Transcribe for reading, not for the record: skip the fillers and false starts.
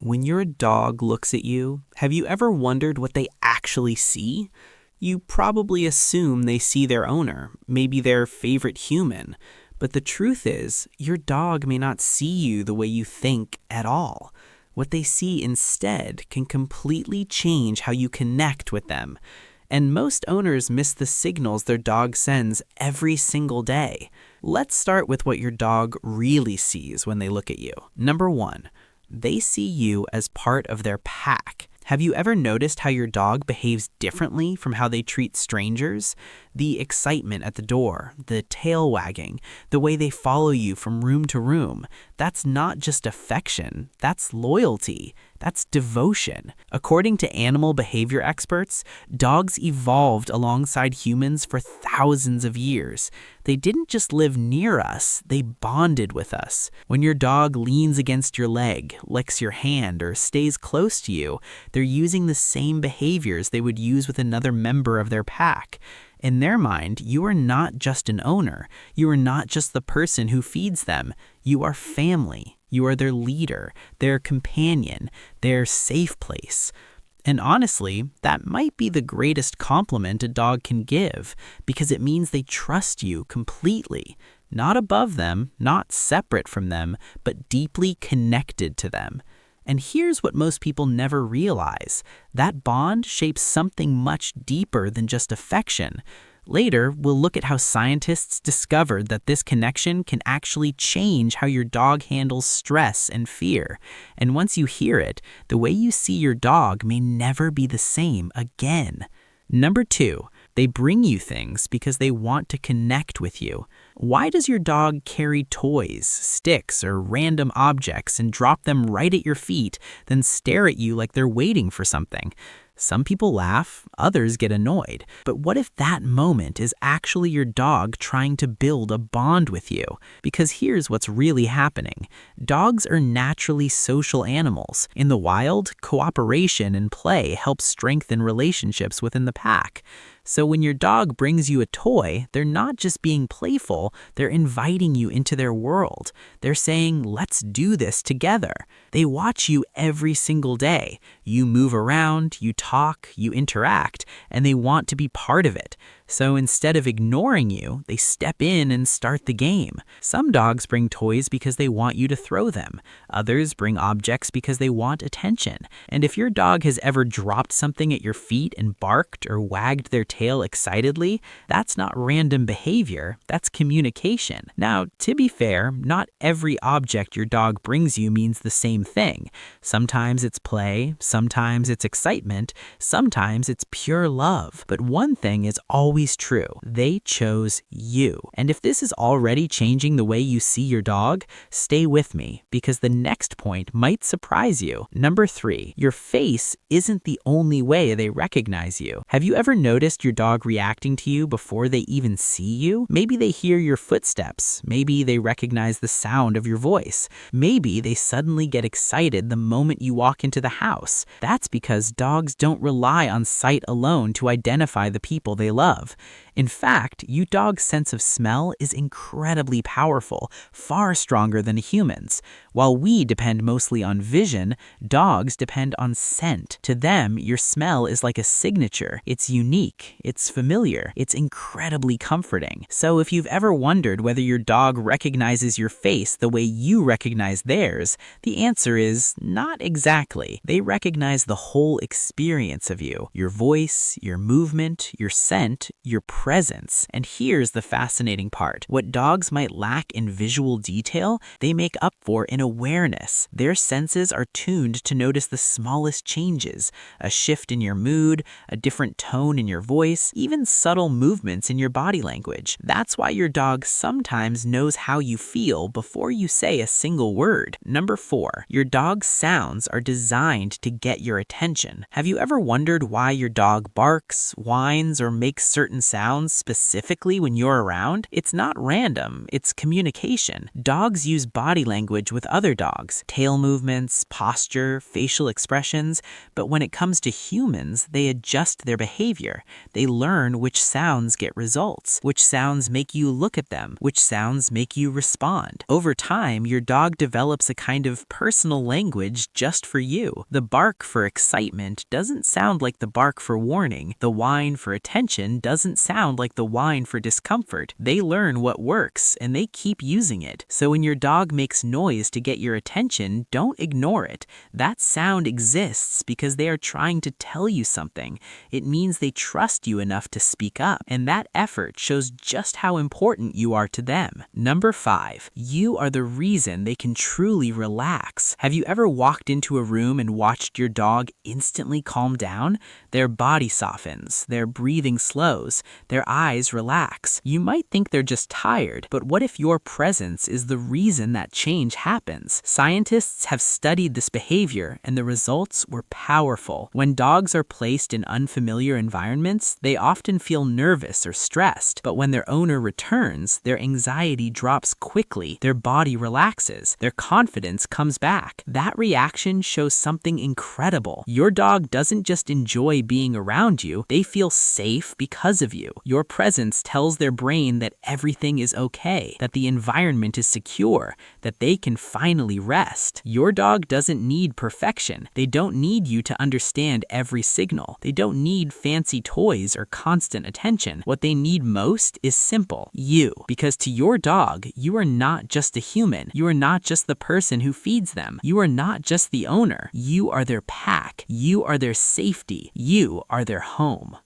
When your dog looks at you, have you ever wondered what they actually see? You probably assume they see their owner, maybe their favorite human. But the truth is, your dog may not see you the way you think at all. What they see instead can completely change how you connect with them. And most owners miss the signals their dog sends every single day. Let's start with what your dog really sees when they look at you. Number one, they see you as part of their pack. Have you ever noticed how your dog behaves differently from how they treat strangers? The excitement at the door, the tail wagging, the way they follow you from room to room. That's not just affection, that's loyalty. That's devotion. According to animal behavior experts, dogs evolved alongside humans for thousands of years. They didn't just live near us, they bonded with us. When your dog leans against your leg, licks your hand, or stays close to you, they're using the same behaviors they would use with another member of their pack. In their mind, you are not just an owner. You are not just the person who feeds them. You are family. You are their leader, their companion, their safe place. And honestly, that might be the greatest compliment a dog can give, because it means they trust you completely. Not above them, not separate from them, but deeply connected to them. And here's what most people never realize. That bond shapes something much deeper than just affection. Later, we'll look at how scientists discovered that this connection can actually change how your dog handles stress and fear. And once you hear it, the way you see your dog may never be the same again. Number two, they bring you things because they want to connect with you. Why does your dog carry toys, sticks, or random objects and drop them right at your feet, then stare at you like they're waiting for something? Some people laugh, others get annoyed. But what if that moment is actually your dog trying to build a bond with you? Because here's what's really happening. Dogs are naturally social animals. In the wild, cooperation and play help strengthen relationships within the pack. So when your dog brings you a toy, they're not just being playful, they're inviting you into their world. They're saying, let's do this together. They watch you every single day. You move around, you talk, you interact, and they want to be part of it. So instead of ignoring you, they step in and start the game. Some dogs bring toys because they want you to throw them. Others bring objects because they want attention. And if your dog has ever dropped something at your feet and barked or wagged their tail excitedly, that's not random behavior, that's communication. Now, to be fair, not every object your dog brings you means the same thing. Sometimes it's play, sometimes it's excitement, sometimes it's pure love. But one thing is always true. They chose you. And if this is already changing the way you see your dog, stay with me, because the next point might surprise you. Number three, your face isn't the only way they recognize you. Have you ever noticed your dog reacting to you before they even see you? Maybe they hear your footsteps. Maybe they recognize the sound of your voice. Maybe they suddenly get excited the moment you walk into the house. That's because dogs don't rely on sight alone to identify the people they love. In fact, your dog's sense of smell is incredibly powerful, far stronger than humans. While we depend mostly on vision, dogs depend on scent. To them, your smell is like a signature. It's unique, it's familiar, it's incredibly comforting. So if you've ever wondered whether your dog recognizes your face the way you recognize theirs, the answer is not exactly. They recognize the whole experience of you, your voice, your movement, your scent, your presence. And here's the fascinating part. What dogs might lack in visual detail, they make up for in awareness. Their senses are tuned to notice the smallest changes, a shift in your mood, a different tone in your voice, even subtle movements in your body language. That's why your dog sometimes knows how you feel before you say a single word. Number four, your dog's sounds are designed to get your attention. Have you ever wondered why your dog barks, whines, or makes certain sounds? sounds specifically when you're around, it's not random, it's communication. Dogs use body language with other dogs, tail movements, posture, facial expressions, but when it comes to humans, they adjust their behavior. They learn which sounds get results, which sounds make you look at them, which sounds make you respond. Over time, your dog develops a kind of personal language just for you. The bark for excitement doesn't sound like the bark for warning. The whine for attention doesn't sound like the whine for discomfort. They learn what works, and they keep using it. So when your dog makes noise to get your attention, don't ignore it. That sound exists because they are trying to tell you something. It means they trust you enough to speak up, and that effort shows just how important you are to them. Number 5, you are the reason they can truly relax. Have you ever walked into a room and watched your dog instantly calm down? Their body softens, their breathing slows, their eyes relax. You might think they're just tired, but what if your presence is the reason that change happens? Scientists have studied this behavior, and the results were powerful. When dogs are placed in unfamiliar environments, they often feel nervous or stressed, but when their owner returns, their anxiety drops quickly, their body relaxes, their confidence comes back. That reaction shows something incredible. Your dog doesn't just enjoy being around you, they feel safe because of you. Your presence tells their brain that everything is okay, that the environment is secure, that they can finally rest. Your dog doesn't need perfection. They don't need you to understand every signal. They don't need fancy toys or constant attention. What they need most is simple, you. Because to your dog, you are not just a human. You are not just the person who feeds them. You are not just the owner. You are their pack. You are their safety. You are their home.